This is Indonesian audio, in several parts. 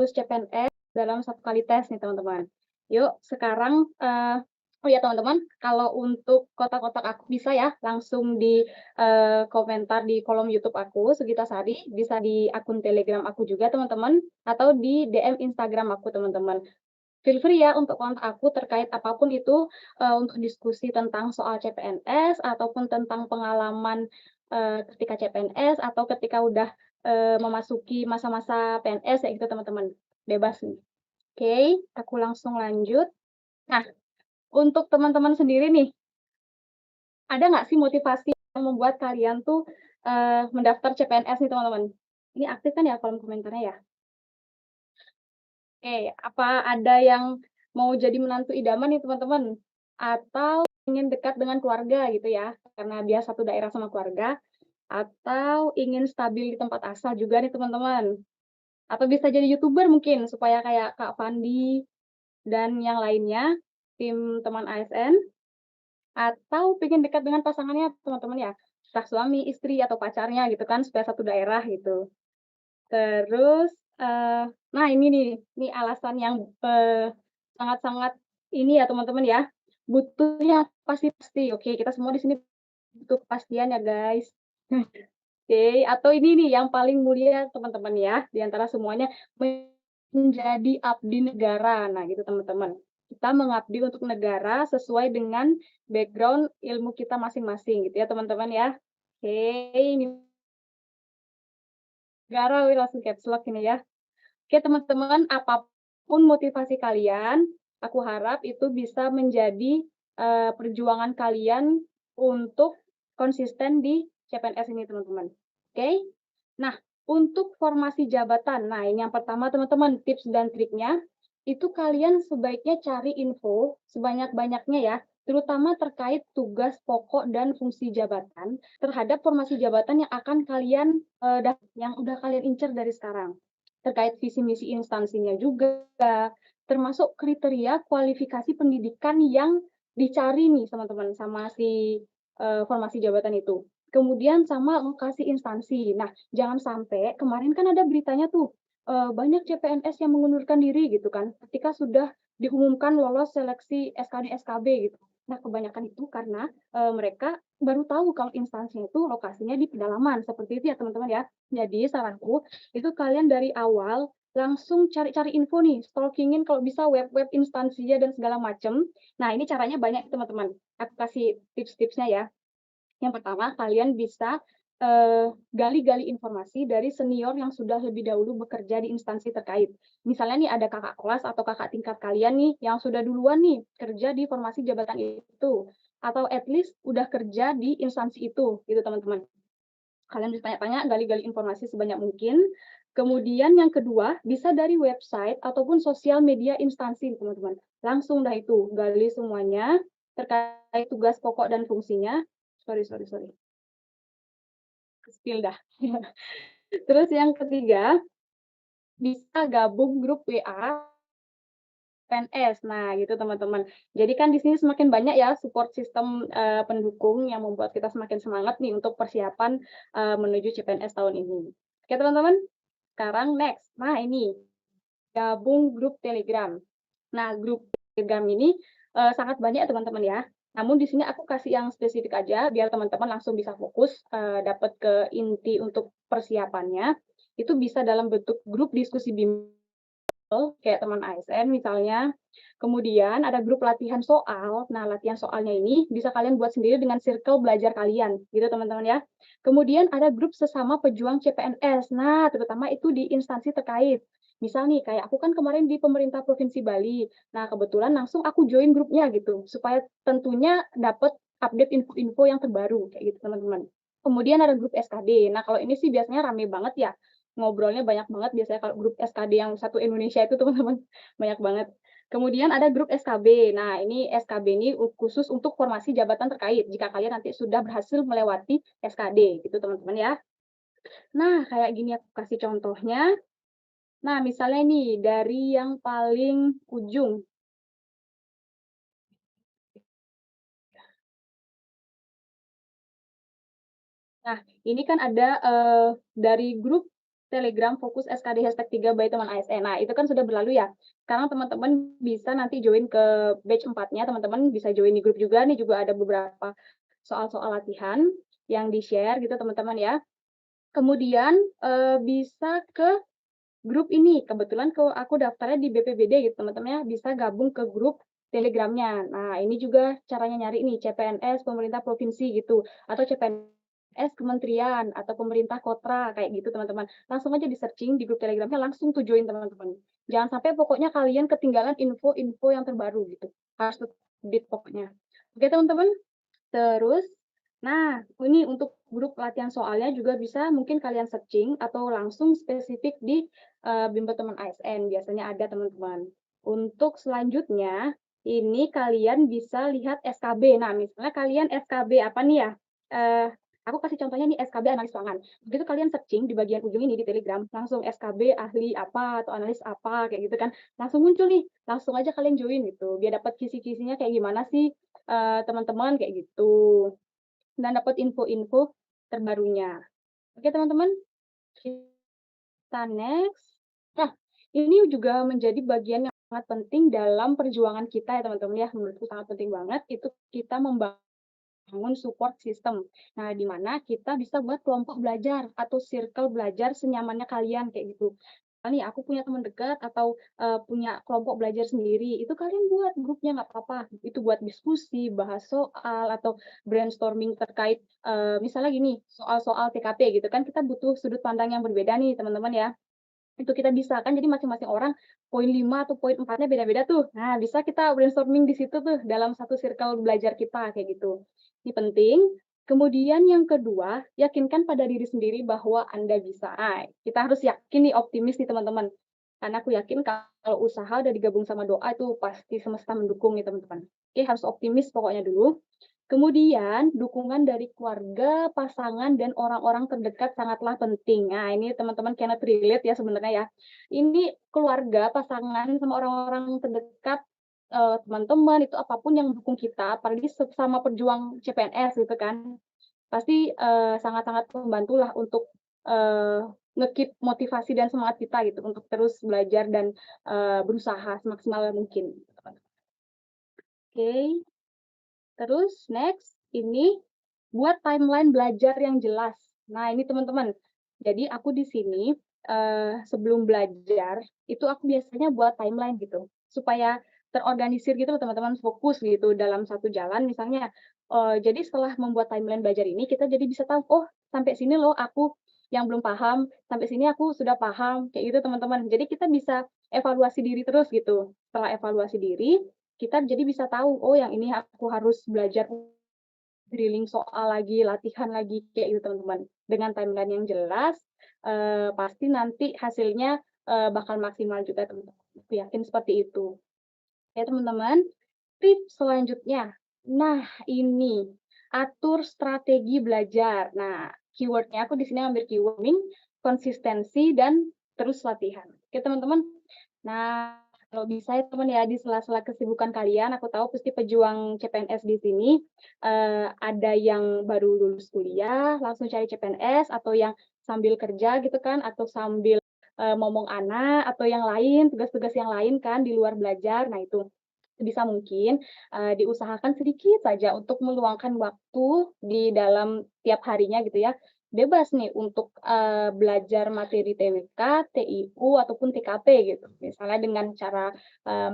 Lulus CPNS dalam 1 kali tes nih teman-teman. Yuk sekarang, oh ya teman-teman, kalau untuk kotak-kotak aku bisa ya langsung di, komentar di kolom YouTube aku, Sugita Sari, bisa di akun Telegram aku juga teman-teman, atau di DM Instagram aku teman-teman. Feel free ya untuk kontak aku terkait apapun itu, untuk diskusi tentang soal CPNS ataupun tentang pengalaman, ketika CPNS atau ketika udah, memasuki masa-masa PNS ya gitu teman-teman, bebas nih. Oke, aku langsung lanjut. Nah, untuk teman-teman sendiri nih, ada nggak sih motivasi yang membuat kalian tuh, mendaftar CPNS nih teman-teman? Ini aktif kan ya kolom komentarnya ya? Oke, apa ada yang mau jadi menantu idaman nih teman-teman? Atau ingin dekat dengan keluarga gitu ya, karena dia satu daerah sama keluarga, atau ingin stabil di tempat asal juga nih teman-teman? Atau bisa jadi YouTuber mungkin supaya kayak Kak Fandi dan yang lainnya, tim teman ASN, atau pengen dekat dengan pasangannya teman-teman ya, entah suami, istri, atau pacarnya gitu kan supaya satu daerah gitu. Terus, nah ini nih, ini alasan yang, sangat-sangat ini ya teman-teman ya, butuhnya pasti-pasti. Oke, kita semua di sini butuh kepastian ya guys. Oke, atau ini nih yang paling mulia teman-teman ya, di antara semuanya, menjadi abdi negara. Nah gitu teman-teman. Kita mengabdi untuk negara sesuai dengan background ilmu kita masing-masing gitu ya teman-teman ya. Oke, ini negara wih langsung caps lock ini ya. Oke teman-teman, apapun motivasi kalian, aku harap itu bisa menjadi, perjuangan kalian untuk konsisten di CPNS ini teman-teman, oke? Nah, untuk formasi jabatan, nah ini yang pertama teman-teman, tips dan triknya, itu kalian sebaiknya cari info sebanyak-banyaknya ya, terutama terkait tugas pokok dan fungsi jabatan terhadap formasi jabatan yang akan kalian, yang udah kalian incer dari sekarang. Terkait visi misi instansinya juga, termasuk kriteria kualifikasi pendidikan yang dicari nih teman-teman sama si, formasi jabatan itu. Kemudian sama lokasi instansi. Nah, jangan sampai kemarin kan ada beritanya tuh, banyak CPNS yang mengundurkan diri gitu kan, ketika sudah diumumkan lolos seleksi SKD-SKB gitu. Nah, kebanyakan itu karena, mereka baru tahu kalau instansinya itu lokasinya di pedalaman, seperti itu ya teman-teman ya. Jadi saranku, itu kalian dari awal langsung cari-cari info nih, stalking-in kalau bisa web-web instansinya dan segala macam. Nah, ini caranya banyak teman-teman. Aku kasih tips-tipsnya ya. Yang pertama, kalian bisa, gali-gali informasi dari senior yang sudah lebih dahulu bekerja di instansi terkait. Misalnya nih ada kakak kelas atau kakak tingkat kalian nih yang sudah duluan nih kerja di formasi jabatan itu, atau at least udah kerja di instansi itu, gitu teman-teman. Kalian bisa tanya-tanya, gali-gali informasi sebanyak mungkin. Kemudian yang kedua, bisa dari website ataupun sosial media instansi, teman-teman. Langsung dah itu, gali semuanya terkait tugas pokok dan fungsinya. Sorry, sorry, sorry. Spill dah. Terus yang ketiga, bisa gabung grup WA PNS. Nah, gitu teman-teman. Jadi kan di sini semakin banyak ya support sistem, pendukung yang membuat kita semakin semangat nih untuk persiapan, menuju CPNS tahun ini. Oke teman-teman, sekarang next. Nah ini, gabung grup Telegram. Nah, grup Telegram ini, sangat banyak ya teman-teman ya. Namun di sini aku kasih yang spesifik aja biar teman-teman langsung bisa fokus, dapat ke inti untuk persiapannya. Itu bisa dalam bentuk grup diskusi bimbel kayak teman ASN misalnya. Kemudian ada grup latihan soal. Nah, latihan soalnya ini bisa kalian buat sendiri dengan circle belajar kalian, gitu teman-teman ya. Kemudian ada grup sesama pejuang CPNS. Nah, terutama itu di instansi terkait. Misal nih, kayak aku kan kemarin di pemerintah Provinsi Bali. Nah, kebetulan langsung aku join grupnya gitu, supaya tentunya dapat update info-info yang terbaru, kayak gitu teman-teman. Kemudian ada grup SKD. Nah, kalau ini sih biasanya rame banget ya, ngobrolnya banyak banget biasanya kalau grup SKD yang satu Indonesia itu teman-teman, banyak banget. Kemudian ada grup SKB. Nah, ini SKB ini khusus untuk formasi jabatan terkait jika kalian nanti sudah berhasil melewati SKD gitu teman-teman ya. Nah, kayak gini aku kasih contohnya. Nah, misalnya nih dari yang paling ujung. Nah, ini kan ada, dari grup Telegram Fokus SKD #3 by teman ASN. Nah, itu kan sudah berlalu ya. Sekarang teman-teman bisa nanti join ke batch 4-nya, teman-teman bisa join di grup juga, nih juga ada beberapa soal-soal latihan yang di-share gitu teman-teman ya. Kemudian, bisa ke grup ini, kebetulan aku daftarnya di BPBD gitu teman-teman ya, bisa gabung ke grup Telegramnya. Nah, ini juga caranya nyari nih, CPNS pemerintah provinsi gitu, atau CPNS kementerian, atau pemerintah kotra, kayak gitu teman-teman. Langsung aja di-searching di grup Telegramnya, langsung tuh join teman-teman. Jangan sampai pokoknya kalian ketinggalan info-info yang terbaru gitu, harus update pokoknya. Oke teman-teman? Terus, nah ini untuk grup latihan soalnya juga bisa mungkin kalian searching atau langsung spesifik di bimbel teman ASN, biasanya ada teman-teman. Untuk selanjutnya, ini kalian bisa lihat SKB. Nah, misalnya kalian SKB apa nih ya? Aku kasih contohnya nih SKB analis pangan. Begitu kalian searching di bagian ujung ini di Telegram, langsung SKB ahli apa atau analis apa kayak gitu kan, langsung muncul nih, langsung aja kalian join gitu, biar dapat kisi-kisinya kayak gimana sih teman-teman kayak gitu, dan dapat info-info terbarunya. Oke teman-teman, kita next. Nah, ini juga menjadi bagian yang sangat penting dalam perjuangan kita ya teman-teman ya, menurutku sangat penting banget, itu kita membangun support system. Nah, di mana kita bisa buat kelompok belajar atau circle belajar senyamannya kalian kayak gitu. Nih aku punya teman dekat atau punya kelompok belajar sendiri, itu kalian buat grupnya nggak apa-apa. Itu buat diskusi, bahas soal atau brainstorming terkait misalnya gini, soal-soal TKP gitu kan kita butuh sudut pandang yang berbeda nih teman-teman ya. Itu kita bisa kan jadi masing-masing orang poin 5 atau poin 4-nya beda-beda tuh. Nah, bisa kita brainstorming di situ tuh dalam satu circle belajar kita kayak gitu. Ini penting. Kemudian yang kedua, yakinkan pada diri sendiri bahwa Anda bisa. Nah, kita harus yakin nih, optimis nih teman-teman. Karena aku yakin kalau usaha udah digabung sama doa itu pasti semesta mendukung nih teman-teman. Oke, harus optimis pokoknya dulu. Kemudian, dukungan dari keluarga, pasangan, dan orang-orang terdekat sangatlah penting. Nah, ini teman-teman cannot relate ya sebenarnya ya. Ini keluarga, pasangan, sama orang-orang terdekat, teman-teman, itu apapun yang mendukung kita, apalagi sesama perjuang CPNS gitu kan, pasti sangat-sangat membantulah untuk nge-keep motivasi dan semangat kita gitu, untuk terus belajar dan berusaha semaksimal mungkin. Oke. Terus next, ini buat timeline belajar yang jelas. Nah, ini teman-teman. Jadi aku di sini sebelum belajar itu aku biasanya buat timeline gitu supaya terorganisir gitu loh teman-teman, fokus gitu dalam satu jalan misalnya. Jadi setelah membuat timeline belajar ini kita jadi bisa tahu, oh sampai sini loh aku yang belum paham, sampai sini aku sudah paham kayak gitu teman-teman. Jadi kita bisa evaluasi diri terus gitu. Setelah evaluasi diri, kita jadi bisa tahu, oh yang ini aku harus belajar drilling soal lagi, latihan lagi, kayak gitu teman-teman. Dengan timeline yang jelas, pasti nanti hasilnya bakal maksimal juga teman-teman. Aku yakin seperti itu. Ya teman-teman, tips selanjutnya. Nah ini, atur strategi belajar. Nah, keywordnya aku di sini ambil keyword konsistensi, dan terus latihan. Oke teman-teman. Nah, kalau bisa ya teman ya, di sela-sela kesibukan kalian, aku tahu pasti pejuang CPNS di sini ada yang baru lulus kuliah, langsung cari CPNS, atau yang sambil kerja gitu kan, atau sambil momong anak, atau yang lain, tugas-tugas yang lain kan di luar belajar. Nah, itu sebisa mungkin diusahakan sedikit saja untuk meluangkan waktu di dalam tiap harinya gitu ya. Bebas nih untuk belajar materi TWK, TIU, ataupun TKP gitu. Misalnya dengan cara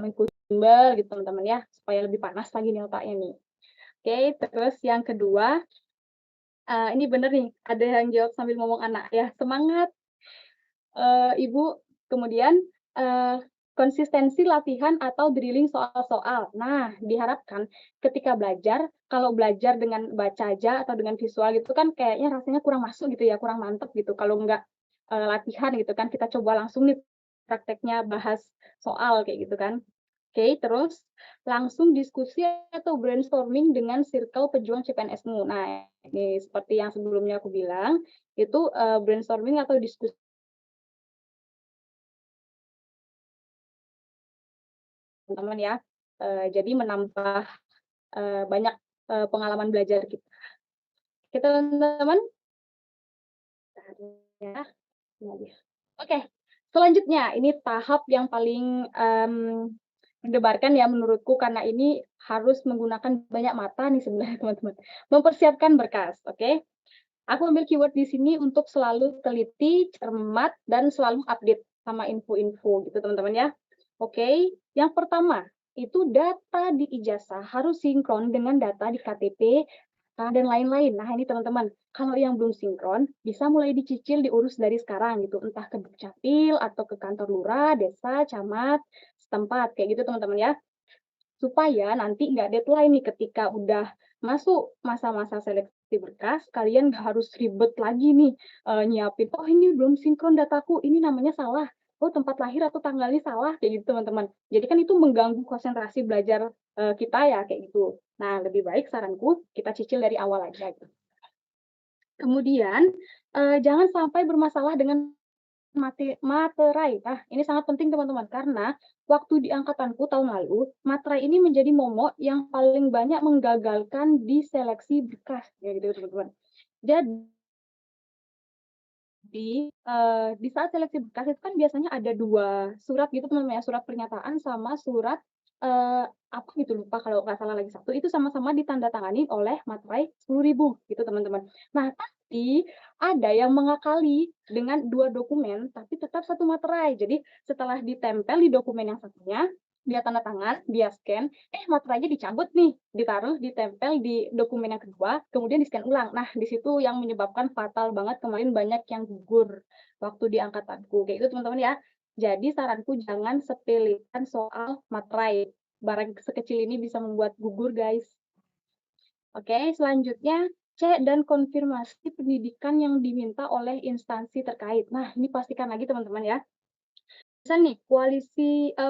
mengikuti bimbel gitu teman-teman ya, supaya lebih panas lagi nih otaknya nih. Oke, terus yang kedua, ini bener nih, ada yang jawab sambil ngomong anak ya, semangat Ibu. Kemudian konsistensi latihan atau drilling soal-soal. Nah, diharapkan ketika belajar, kalau belajar dengan baca aja atau dengan visual gitu kan kayaknya rasanya kurang masuk gitu ya, kurang mantep gitu. Kalau nggak latihan gitu kan, kita coba langsung nih prakteknya bahas soal kayak gitu kan. Oke, terus langsung diskusi atau brainstorming dengan circle pejuang CPNS-mu. Nah, ini seperti yang sebelumnya aku bilang, itu brainstorming atau diskusi teman-teman ya. Jadi menambah banyak pengalaman belajar kita. Oke teman-teman, ya, Oke, selanjutnya ini tahap yang paling, mendebarkan ya menurutku karena ini harus menggunakan banyak mata nih sebenarnya teman-teman. Mempersiapkan berkas, oke? Aku ambil keyword di sini untuk selalu teliti, cermat, dan selalu update sama info-info gitu teman-teman ya. Oke, yang pertama itu data di ijazah harus sinkron dengan data di KTP, dan lain-lain. Nah ini teman-teman, kalau yang belum sinkron bisa mulai dicicil diurus dari sekarang gitu, entah ke Dukcapil atau ke kantor lurah, desa, camat, setempat kayak gitu teman-teman ya. Supaya nanti nggak deadline nih ketika udah masuk masa-masa seleksi berkas, kalian nggak harus ribet lagi nih, nyiapin, "Oh ini belum sinkron dataku, ini namanya salah. Oh tempat lahir atau tanggalnya salah," kayak gitu teman-teman. Jadi kan itu mengganggu konsentrasi belajar, kita ya kayak gitu. Nah lebih baik saranku kita cicil dari awal aja gitu. Kemudian, jangan sampai bermasalah dengan materai. Nah, ini sangat penting teman-teman, karena waktu di angkatanku tahun lalu, materai ini menjadi momok yang paling banyak menggagalkan di seleksi berkas, kayak gitu teman-teman. Di saat seleksi berkas itu kan biasanya ada 2 surat gitu teman-teman ya, surat pernyataan sama surat, apa gitu lupa kalau nggak salah lagi satu, itu sama-sama ditandatangani oleh materai 10.000 gitu teman-teman. Nah, tapi ada yang mengakali dengan 2 dokumen, tapi tetap satu materai. Jadi setelah ditempel di dokumen yang satunya, dia tanda tangan, dia scan, materainya dicabut nih, ditaruh, ditempel di dokumen yang kedua, kemudian di-scan ulang. Nah, di situ yang menyebabkan fatal banget kemarin banyak yang gugur waktu di angkatanku, kayak gitu teman-teman ya. Jadi saranku jangan sepelekan soal materai, barang sekecil ini bisa membuat gugur, guys. Oke, selanjutnya cek dan konfirmasi pendidikan yang diminta oleh instansi terkait. Nah, ini pastikan lagi teman-teman ya. Misal nih,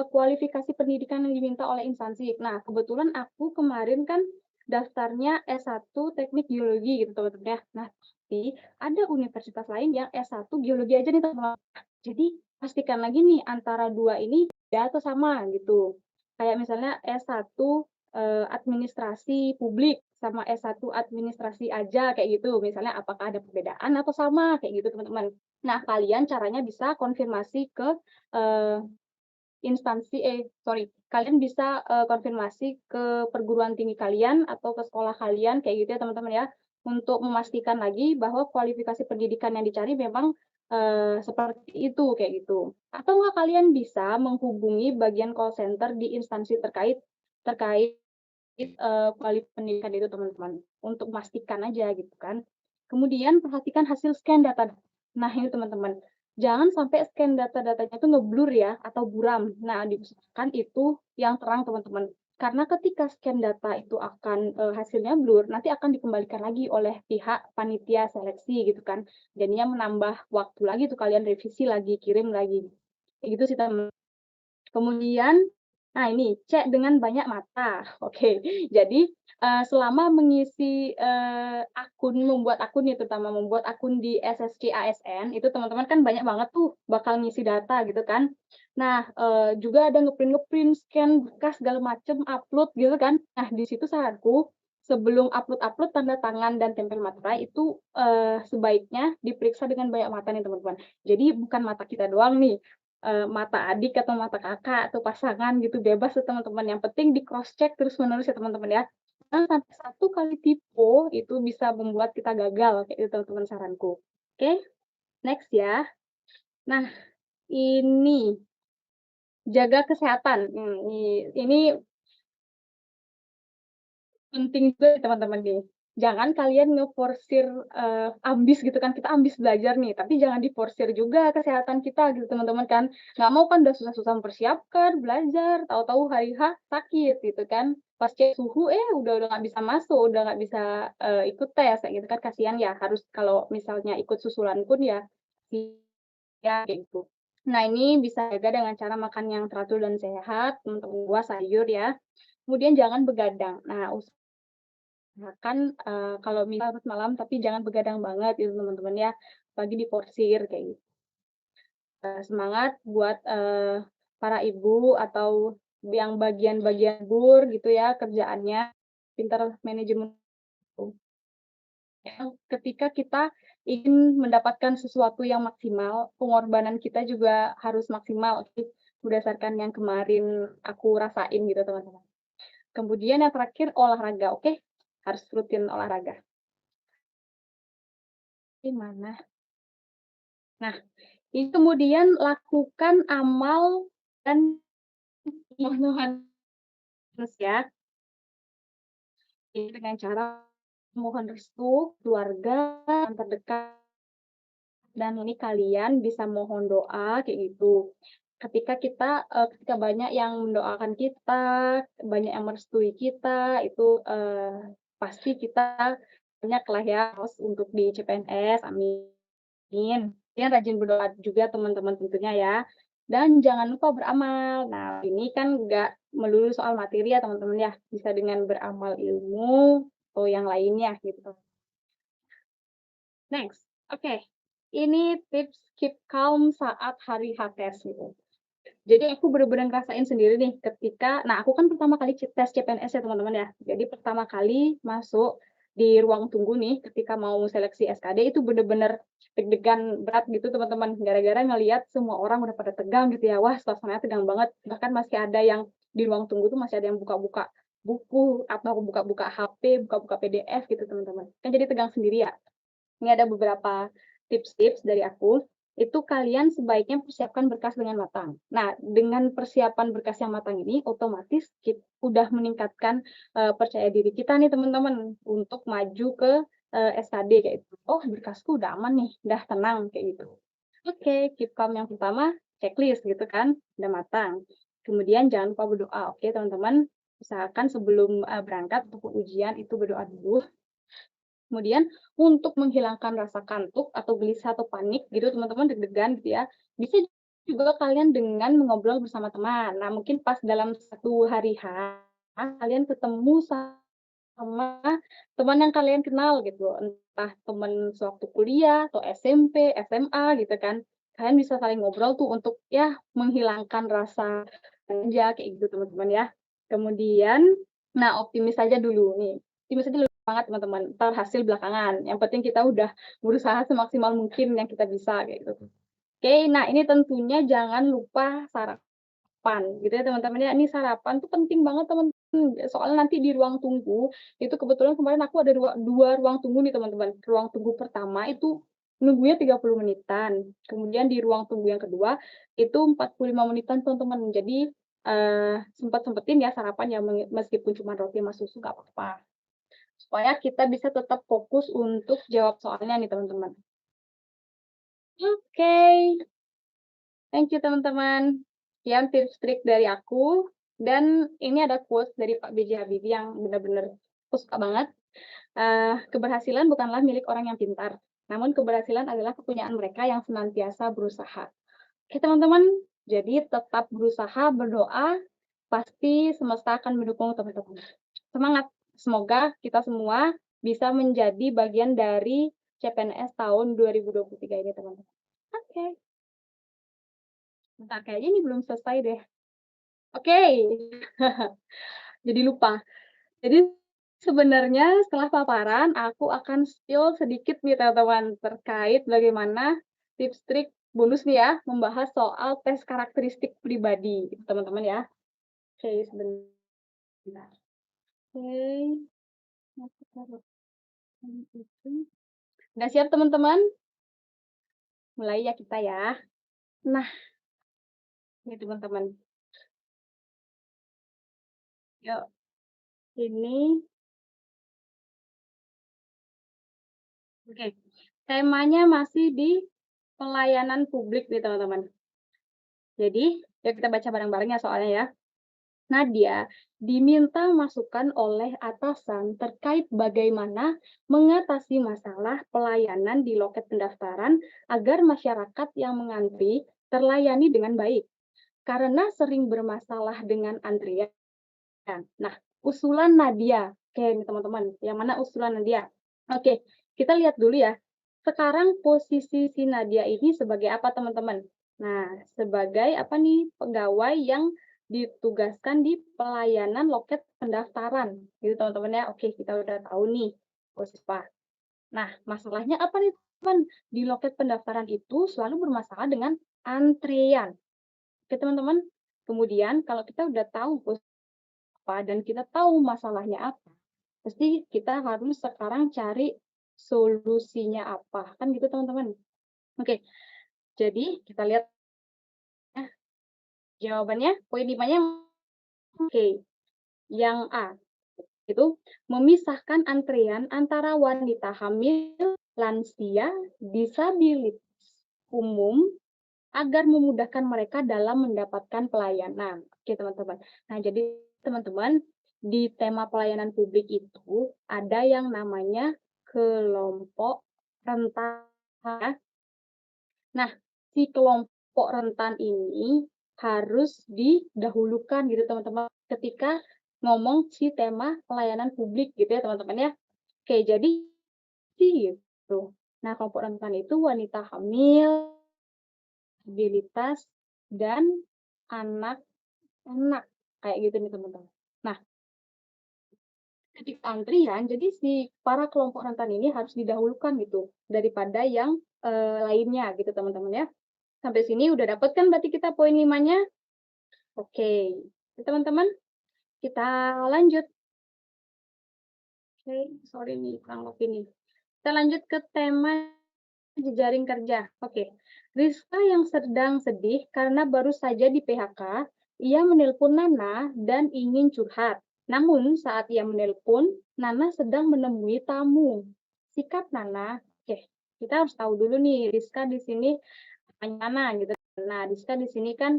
kualifikasi pendidikan yang diminta oleh instansi. Nah, kebetulan aku kemarin kan daftarnya S1 Teknik Geologi gitu, teman-teman ya. Nah, tapi ada universitas lain yang S1 Geologi aja nih, teman-teman. Jadi, pastikan lagi nih antara 2 ini beda atau sama gitu. Kayak misalnya S1, Administrasi Publik sama S1 Administrasi aja kayak gitu. Misalnya apakah ada perbedaan atau sama kayak gitu, teman-teman. Nah, kalian caranya bisa konfirmasi ke, eee, kalian bisa, konfirmasi ke perguruan tinggi kalian atau ke sekolah kalian kayak gitu ya teman-teman ya, untuk memastikan lagi bahwa kualifikasi pendidikan yang dicari memang, seperti itu, kayak gitu. Atau enggak kalian bisa menghubungi bagian call center di instansi terkait terkait, pendidikan itu teman-teman, untuk memastikan aja gitu kan. Kemudian perhatikan hasil scan data. Nah ini teman-teman, jangan sampai scan data-datanya itu ngeblur ya atau buram. Nah diusahakan itu yang terang teman-teman. Karena ketika scan data itu akan, hasilnya blur, nanti akan dikembalikan lagi oleh pihak panitia seleksi gitu kan. Jadinya menambah waktu lagi tuh kalian revisi lagi, kirim lagi. Kayak gitu sih teman. Kemudian, nah ini cek dengan banyak mata. Oke, jadi, selama mengisi, membuat akun nih terutama membuat akun di SSC ASN itu teman-teman kan banyak banget tuh bakal ngisi data gitu kan. Nah, juga ada ngeprint-ngeprint, scan bekas segala macem, upload gitu kan. Nah di situ saranku, sebelum upload-upload tanda tangan dan tempel materai itu, sebaiknya diperiksa dengan banyak mata nih teman-teman. Jadi bukan mata kita doang nih, mata adik atau mata kakak atau pasangan gitu, bebas tuh teman-teman, yang penting di cross check terus-menerus ya teman-teman ya. Jangan sampai 1 kali typo itu bisa membuat kita gagal, kayak gitu teman-teman saranku. Oke, next ya. Nah, ini jaga kesehatan, ini penting juga nih teman-teman nih. Jangan kalian ngeforsir, ambis gitu kan, kita ambis belajar nih, tapi jangan diforsir juga kesehatan kita gitu teman-teman kan. Nggak mau kan udah susah-susah mempersiapkan, belajar, tahu-tahu hari H sakit gitu kan. Pas cek suhu, udah nggak bisa masuk, udah nggak bisa, ikut tes kayak gitu kan, kasihan ya, harus kalau misalnya ikut susulan pun ya ya kayak gitu. Nah ini bisa jaga dengan cara makan yang teratur dan sehat, untuk buah, sayur ya. Kemudian jangan begadang. Nah usahakan, kalau misal harus malam tapi jangan begadang banget gitu teman-teman ya, pagi diporsir kayak gitu. Semangat buat, para ibu atau yang bagian-bagian lembur gitu ya kerjaannya, pintar manajemen waktu. Ketika kita ingin mendapatkan sesuatu yang maksimal, pengorbanan kita juga harus maksimal sih, berdasarkan yang kemarin aku rasain gitu, teman-teman. Kemudian yang terakhir olahraga, oke? Harus rutin olahraga. Gimana? Nah, ini kemudian lakukan amal dan mohon terus ya, ini dengan cara mohon restu keluarga yang terdekat dan ini kalian bisa mohon doa kayak gitu. Ketika banyak yang mendoakan kita, banyak yang merestui kita, itu, pasti kita banyaklah ya untuk di CPNS, amin. Kalian rajin berdoa juga teman-teman tentunya ya. Dan jangan lupa beramal. Nah, ini kan nggak melulu soal materi ya teman-teman ya, bisa dengan beramal ilmu atau yang lainnya gitu. Next, oke. Ini tips keep calm saat hari HTS gitu. Jadi aku bener-bener ngerasain sendiri nih aku kan pertama kali tes CPNS ya teman-teman ya. Jadi pertama kali masuk di ruang tunggu nih ketika mau seleksi SKD itu bener-bener deg-degan berat gitu teman-teman. Gara-gara ngelihat semua orang udah pada tegang gitu ya. Wah, suasananya tegang banget. Bahkan masih ada yang di ruang tunggu tuh masih ada yang buka-buka buku atau buka-buka HP, buka-buka PDF gitu teman-teman. Kan jadi tegang sendiri ya. Ini ada beberapa tips-tips dari aku, itu kalian sebaiknya persiapkan berkas dengan matang. Nah, dengan persiapan berkas yang matang ini, otomatis udah meningkatkan percaya diri kita nih teman-teman, untuk maju ke SKD kayak gitu. Oh, berkasku udah aman nih, udah tenang kayak gitu. Oke, keep calm yang pertama, checklist gitu kan, udah matang. Kemudian jangan lupa berdoa, oke teman-teman. Usahakan sebelum berangkat untuk ujian itu berdoa dulu. Kemudian untuk menghilangkan rasa kantuk atau gelisah atau panik gitu teman-teman, deg-degan gitu ya, bisa juga kalian dengan mengobrol bersama teman. Nah, mungkin pas dalam satu hari H, kalian ketemu sama teman yang kalian kenal gitu, entah teman sewaktu kuliah atau SMP, SMA gitu kan. Kalian bisa saling ngobrol tuh untuk ya menghilangkan rasa aja kayak gitu teman-teman ya. Kemudian, nah optimis aja dulu nih, optimis aja dulu semangat teman-teman, entar hasil belakangan, yang penting kita udah berusaha semaksimal mungkin yang kita bisa kayak gitu. Oke, nah ini tentunya jangan lupa sarapan gitu ya teman-teman ya, ini sarapan tuh penting banget teman-teman, soalnya nanti di ruang tunggu, itu kebetulan kemarin aku ada 2 ruang tunggu nih teman-teman. Ruang tunggu pertama itu nunggunya 30 menitan, kemudian di ruang tunggu yang kedua itu 45 menitan teman-teman. Jadi, sempetin ya sarapan ya meskipun cuma roti sama susu nggak apa-apa, supaya kita bisa tetap fokus untuk jawab soalnya nih teman-teman. Oke. Thank you teman-teman. Sekian tips trik dari aku, dan ini ada quotes dari Pak B.J. Habibie yang benar-benar aku suka banget. Keberhasilan bukanlah milik orang yang pintar, namun keberhasilan adalah kepunyaan mereka yang senantiasa berusaha. Oke teman-teman, jadi tetap berusaha, berdoa, pasti semesta akan mendukung teman-teman. Semangat, semoga kita semua bisa menjadi bagian dari CPNS tahun 2023 ini teman-teman. Oke. Bentar, kayaknya ini belum selesai deh. Oke, jadi lupa. Jadi sebenarnya setelah paparan, aku akan spill sedikit nih teman-teman, terkait bagaimana tips trik bonus nih ya, membahas soal tes karakteristik pribadi, gitu teman-teman ya. Oke, sebentar. Oke, aku taruh ini itu. Udah siap teman-teman? Mulai ya kita ya. Nah, ini teman-teman. Yuk, ini oke. Temanya masih di pelayanan publik nih teman-teman. Jadi, yuk kita baca bareng-bareng ya soalnya ya. Nadia diminta masukan oleh atasan terkait bagaimana mengatasi masalah pelayanan di loket pendaftaran agar masyarakat yang mengantri terlayani dengan baik, karena sering bermasalah dengan antrian. Nah, usulan Nadia. Oke, ini teman-teman, yang mana usulan Nadia? Oke, kita lihat dulu ya. Sekarang posisi si Nadia ini sebagai apa, teman-teman? Nah, sebagai apa nih? Pegawai yang ditugaskan di pelayanan loket pendaftaran. Gitu, teman-teman ya. Oke, kita udah tahu nih posisi apa. Nah, masalahnya apa nih, Kan di loket pendaftaran itu selalu bermasalah dengan antrean. Oke, teman-teman. Kemudian kalau kita udah tahu apa dan kita tahu masalahnya apa, pasti kita harus sekarang cari solusinya apa. Kan gitu, teman-teman. Oke, jadi kita lihat ya, jawabannya poin 5-nya oke. Yang A itu memisahkan antrean antara wanita hamil, lansia, disabilitas umum agar memudahkan mereka dalam mendapatkan pelayanan. Oke, teman-teman. Nah, jadi teman-teman, di tema pelayanan publik itu ada yang namanya kelompok rentan. Nah, si kelompok rentan ini harus didahulukan gitu, teman-teman, ketika ngomong si tema pelayanan publik gitu ya, teman-teman ya. Oke, jadi gitu. Nah, kelompok rentan itu wanita hamil, disabilitas, dan anak-anak. Kayak gitu nih, teman-teman. Nah, ketika antrian, jadi si para kelompok rentan ini harus didahulukan gitu daripada yang lainnya gitu, teman-teman ya. Sampai sini udah dapet kan berarti kita poin 5-nya? Oke. Teman-teman, kita lanjut. Oke, sorry nih, kurang lebih nih. Kita lanjut ke tema jejaring kerja. Oke. Rizka yang sedang sedih karena baru saja di PHK, ia menelpon Nana dan ingin curhat. Namun saat ia menelpon, Nana sedang menemui tamu. Sikap Nana, oke, kita harus tahu dulu nih, Rizka di sini Nana gitu. Nah, Rizka di sini kan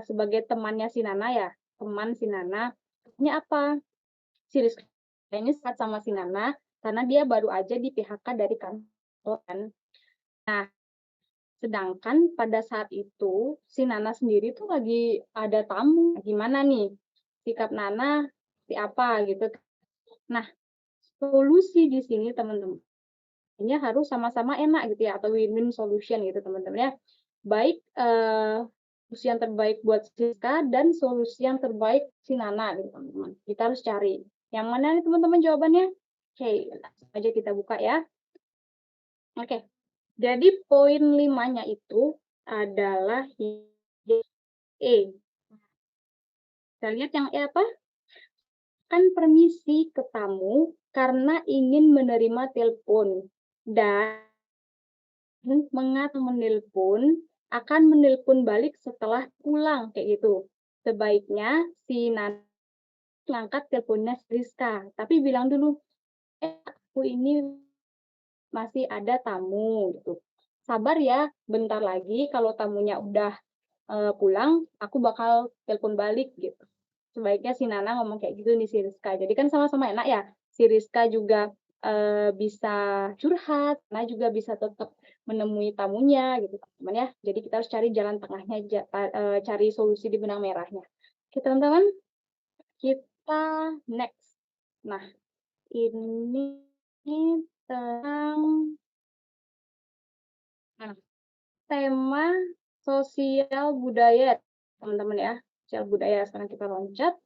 sebagai temannya si Nana ya, teman si Nana. Ini apa? Si Rizka ini saat sama si Nana karena dia baru aja di PHK dari kantor kan. Nah, sedangkan pada saat itu si Nana sendiri tuh lagi ada tamu. Gimana nih sikap Nana seperti apa gitu. Nah, solusi di sini teman-teman ini harus sama-sama enak gitu ya atau win-win solution gitu teman-teman ya. Baik solusi yang terbaik buat Siska dan solusi yang terbaik si Nana gitu teman-teman. Kita harus cari. Yang mana nih teman-teman jawabannya? Oke, langsung aja kita buka ya. Oke. Jadi poin 5-nya itu adalah E. Kita lihat yang E apa? Kan permisi ke tamu karena ingin menerima telepon dan menelpon akan menelpon balik setelah pulang kayak gitu. Sebaiknya si Nana ngangkat teleponnya Rizka, tapi bilang dulu, aku ini masih ada tamu gitu. Sabar ya, bentar lagi kalau tamunya udah pulang, aku bakal telepon balik gitu. Sebaiknya si Nana ngomong kayak gitu nih si Rizka. Jadi kan sama-sama enak ya. Si Rizka juga bisa curhat, Nana juga bisa tetap menemui tamunya gitu teman-teman ya. Jadi kita harus cari jalan tengahnya, cari solusi di benang merahnya. Oke teman-teman, kita next. Nah, ini tentang nah, tema sosial budaya, teman-teman ya. Sosial budaya, sekarang kita loncat.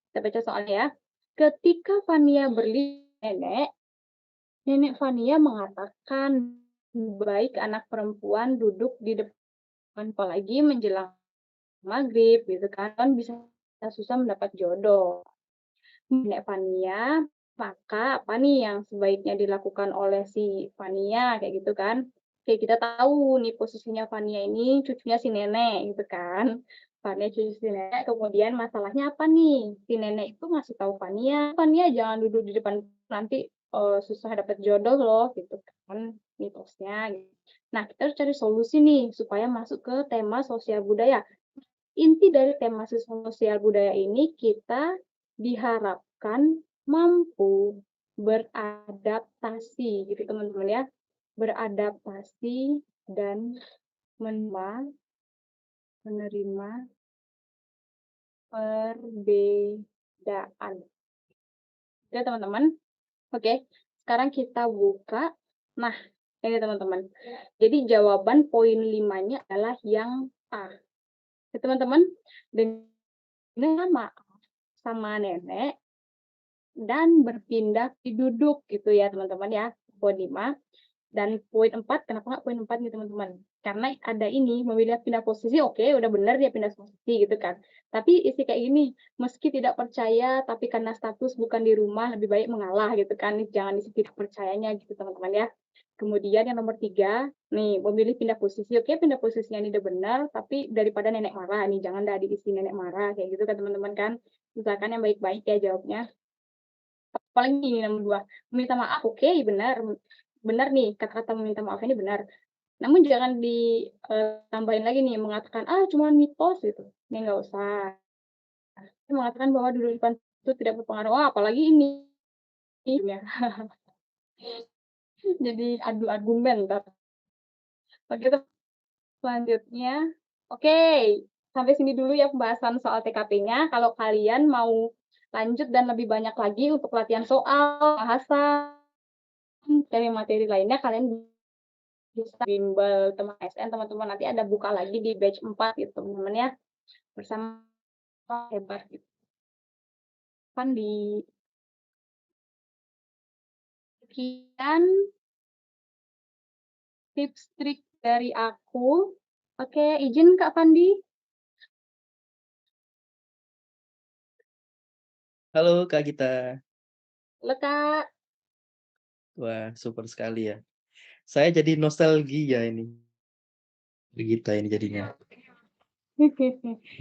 Kita baca soalnya ya. Ketika Fania nenek, nenek Fania mengatakan baik anak perempuan duduk di depan apalagi menjelang maghrib gitu kan bisa susah mendapat jodoh. Nenek Fania, maka apa nih yang sebaiknya dilakukan oleh si Fania kayak gitu kan. Oke, kita tahu nih posisinya Fania ini cucunya si nenek gitu kan. Fania cucu si nenek, kemudian masalahnya apa nih? Si nenek itu ngasih tahu Fania, Fania jangan duduk di depan nanti susah dapat jodoh loh gitu kan mitosnya gitu. Nah, kita harus cari solusi nih supaya masuk ke tema sosial budaya. Inti dari tema sosial budaya ini kita diharapkan mampu beradaptasi gitu teman-teman ya. Beradaptasi dan menerima perbedaan. Oke teman-teman. Oke, sekarang kita buka. Nah, ini teman-teman. Jadi jawaban poin 5-nya adalah yang A. Oke, teman-teman, dengan maaf sama nenek dan berpindah duduk gitu ya teman-teman ya. Poin 5. Dan poin 4, kenapa nggak poin 4 nih teman-teman? Karena ada ini, memilih pindah posisi, oke, udah bener dia pindah posisi gitu kan. Tapi isi kayak gini, meski tidak percaya, tapi karena status bukan di rumah, lebih baik mengalah gitu kan. Jangan isi tidak percayanya gitu teman-teman ya. Kemudian yang nomor 3, nih, memilih pindah posisi. Oke, pindah posisinya ini udah benar, tapi daripada nenek marah nih, jangan dah diisi nenek marah, kayak gitu kan teman-teman kan. Misalkan yang baik-baik ya jawabnya. Paling ini nomor 2, meminta maaf, oke, benar. Benar nih, kata-kata meminta maaf ini benar. Namun jangan tambahin lagi nih, mengatakan, "Ah, cuma mitos," gitu. Ini nggak usah. Mengatakan bahwa duduk di depan itu tidak berpengaruh. Oh, apalagi ini ya. Jadi adu argumen entar. Oke, selanjutnya. Oke, sampai sini dulu ya pembahasan soal TKP-nya. Kalau kalian mau lanjut dan lebih banyak lagi untuk latihan soal, bahasa, dari materi lainnya, kalian bisa bimbel teman ASN, teman-teman nanti ada buka lagi di batch 4 gitu, teman-teman ya. Bersama hebat gitu. Kan di sekian tips trik dari aku. Oke, izin Kak Fandi. Halo Kak Gita. Halo Kak. Wah, super sekali ya. Saya jadi nostalgia ini. Gita ini jadinya.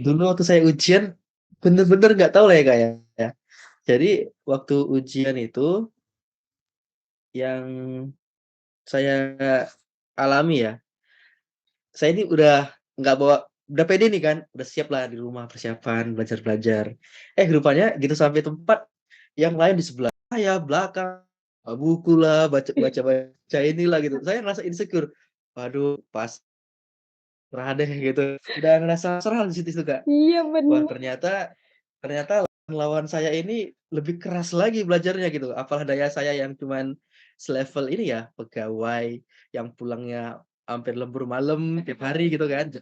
Dulu waktu saya ujian, bener-bener nggak tahu lah ya Kak ya. Jadi waktu ujian itu yang saya alami ya, saya ini nggak bawa, udah pede nih kan, udah siap lah di rumah persiapan belajar-belajar. Rupanya gitu sampai tempat yang lain di sebelah saya, belakang, buku lah, baca inilah gitu. Saya ngerasa insecure. Waduh, pas serah deh gitu. Udah ngerasa serah di situ Kak. Iya Wah, bener. ternyata ternyata lawan saya ini lebih keras lagi belajarnya gitu. Apalah daya saya yang cuman selevel ini ya, pegawai yang pulangnya hampir lembur malam tiap hari gitu kan.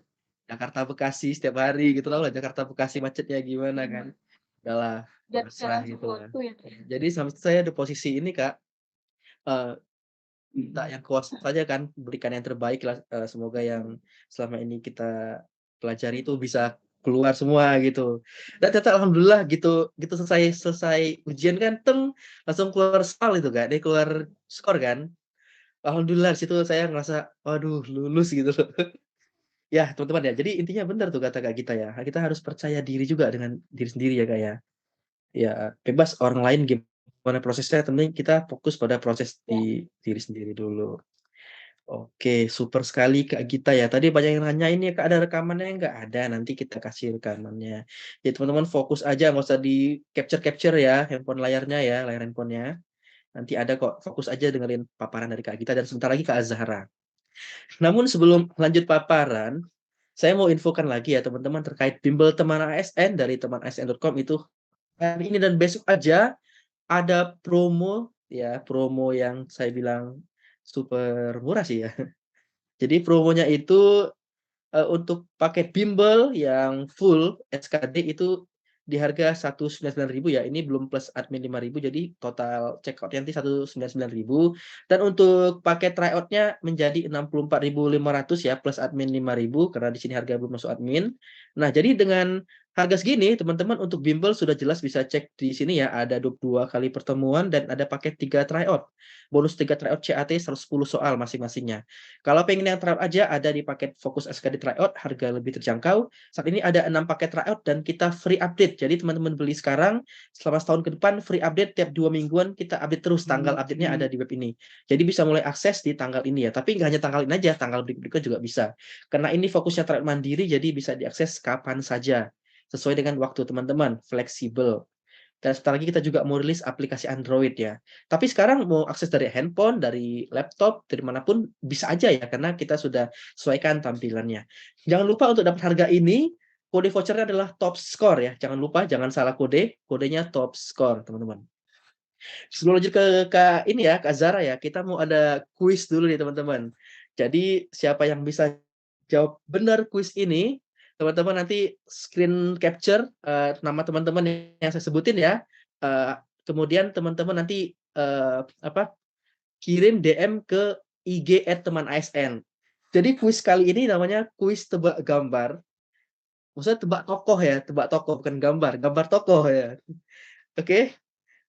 Jakarta Bekasi setiap hari gitu, tahu lah Jakarta Bekasi macetnya gimana kan. Udahlah, pasrah Jalan gitu lah. sesuatu ya. Jadi sampai saya di posisi ini Kak, eee, minta yang kuasa saja kan, berikan yang terbaik lah, semoga yang selama ini kita pelajari itu bisa keluar semua gitu. Dan ternyata alhamdulillah gitu gitu selesai selesai ujian kan, langsung keluar soal itu Kak, keluar skor kan. Alhamdulillah di situ saya ngerasa, waduh lulus gitu loh. Ya teman-teman ya, jadi intinya benar tuh kata Kak Gita ya, kita harus percaya diri juga dengan diri sendiri ya Kak ya. Ya bebas orang lain gimana prosesnya, yang penting kita fokus pada proses Ya. di diri sendiri dulu. Oke, super sekali Kak Gita ya. Tadi banyak yang nanyain ya Kak, ada rekamannya nggak? Ada, nanti kita kasih rekamannya. Ya teman-teman fokus aja, nggak usah di capture-capture ya handphone layarnya ya, layar handphonenya. Nanti ada kok, fokus aja dengerin paparan dari Kak Gita dan sebentar lagi Kak Azhara. Namun sebelum lanjut paparan, saya mau infokan lagi ya teman-teman terkait bimbel teman ASN dari temanasn.com itu hari ini dan besok aja ada promo ya, promo yang saya bilang super murah sih ya. Jadi promonya itu, untuk paket bimbel yang full SKD itu di harga 199.000 ya, ini belum plus admin 5.000 jadi total checkout-nya nanti 199.000 dan untuk paket tryout-nya menjadi 64.500 ya, plus admin 5.000 karena di sini harga belum masuk admin. Nah, jadi dengan harga segini teman-teman untuk bimbel sudah jelas bisa cek di sini ya, ada 22 kali pertemuan dan ada paket 3 tryout. Bonus 3 tryout CAT 110 soal masing-masingnya. Kalau pengen yang tryout aja ada di paket Fokus SKD tryout, harga lebih terjangkau. Saat ini ada 6 paket tryout dan kita free update. Jadi teman-teman beli sekarang, selama setahun ke depan free update tiap 2 mingguan kita update terus. Tanggal update-nya ada di web ini. Jadi bisa mulai akses di tanggal ini ya. Tapi nggak hanya tanggal ini aja, tanggal berikutnya juga bisa. Karena ini fokusnya tryout mandiri, jadi bisa diakses kapan saja. Sesuai dengan waktu teman-teman, fleksibel. Dan sebentar lagi kita juga mau rilis aplikasi Android ya. Tapi sekarang mau akses dari handphone, dari laptop, dari manapun bisa aja ya, karena kita sudah sesuaikan tampilannya. Jangan lupa untuk dapat harga ini, kode vouchernya adalah top score ya. Jangan lupa, jangan salah kode, kodenya top score teman-teman. Sebelum lanjut ke Kak ini ya, Kak Zara ya, kita mau ada kuis dulu nih teman-teman. Jadi siapa yang bisa jawab benar kuis ini, teman-teman nanti screen capture nama teman-teman yang saya sebutin ya. Kemudian teman-teman nanti apa kirim DM ke ig@teman_asn. Jadi kuis kali ini namanya kuis tebak gambar, maksudnya tebak tokoh ya, tebak tokoh bukan gambar, gambar tokoh ya. Oke,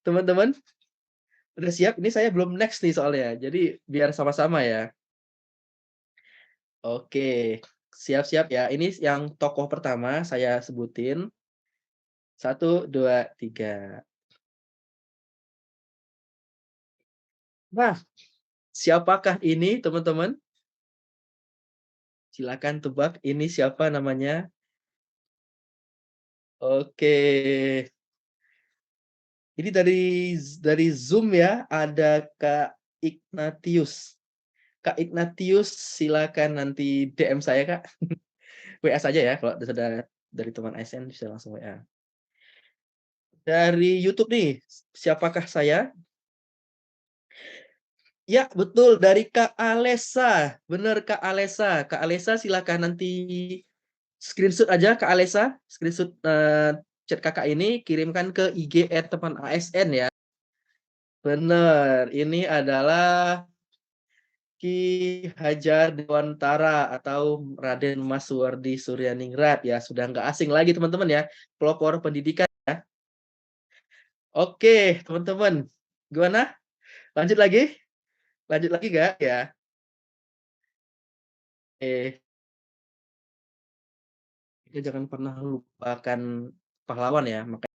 teman-teman udah siap? Ini saya belum next nih soalnya, jadi biar sama-sama ya. Oke, siap-siap ya. Ini yang tokoh pertama saya sebutin. Satu, 2, 3. Nah, siapakah ini teman-teman? Silakan tebak ini siapa namanya? Oke, ini dari Zoom ya, ada Kak Ignatius. Kak Ignatius silakan nanti DM saya, Kak. WA saja ya kalau sudah dari teman ASN bisa langsung WA. Dari YouTube nih, siapakah saya? Ya, betul dari Kak Alesa, bener Kak Alesa. Kak Alesa silakan nanti screenshot aja Kak Alesa, screenshot, chat Kakak ini kirimkan ke IG @teman_asn ya. Bener, ini adalah Ki Hajar Dewantara atau Raden Mas Suwardi Suryaningrat ya, sudah nggak asing lagi teman-teman ya, pelopor pendidikan ya. Oke, teman-teman, gimana? Lanjut lagi? Lanjut lagi nggak? Ya, oke. Kita jangan pernah lupakan pahlawan ya,